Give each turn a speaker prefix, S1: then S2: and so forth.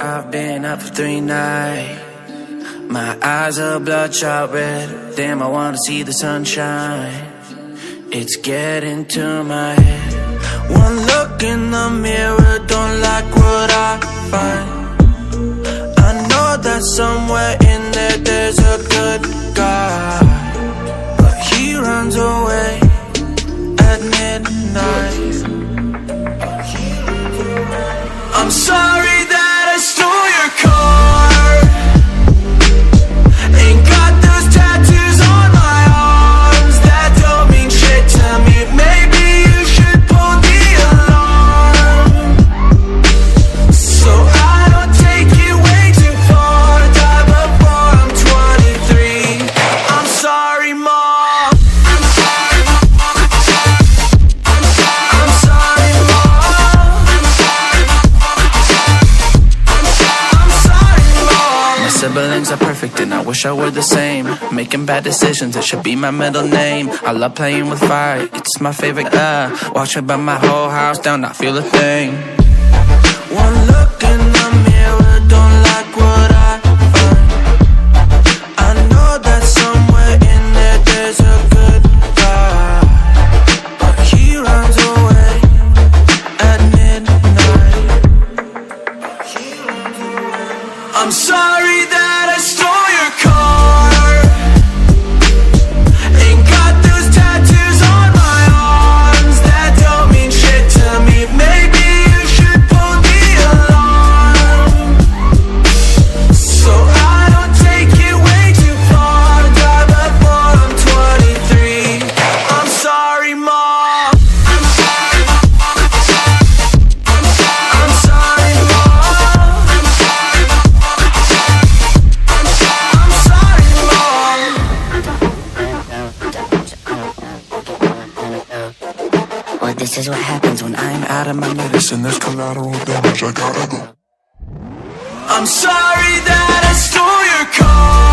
S1: I've been up for 3 nights. My eyes are bloodshot red. Damn, I wanna see the sunshine. It's getting to my head. One look in the mirror, don't like what I find. I know that somewhere in there there's a good guy, but he runs away at midnight. I'm sorry that I stole your car. Ain't got those tattoos on my arms that don't mean shit to me. Maybe you should pull the alarm, so I don't take it way too far. Die before I'm 23. I'm sorry, Mom. I'm sorry, Mom. I'm sorry, Mom. I'm sorry, Mom. My siblings are perfect and I wish I were the same. Making bad decisions, it should be my middle name. I love playing with fire, it's my favorite. Watch me burn my whole house down, not feel a thing. One look in the mirror, don't like what I find. I know that somewhere in there there's a good guy, but he runs away at midnight. I'm sorry that I stole your car. Ain't got those tattoos on my arms that don't mean shit to me. Maybe you should pull the alarm, so I don't take it way too far. Die before I'm 23. I'm sorry, Mom. I'm sorry, Mom. I'm sorry, Mom. I'm sorry, Mom.
S2: Well, this is what happens when I'm out of my medicine.
S3: There's collateral damage, I gotta go.
S1: I'm sorry that I stole your car.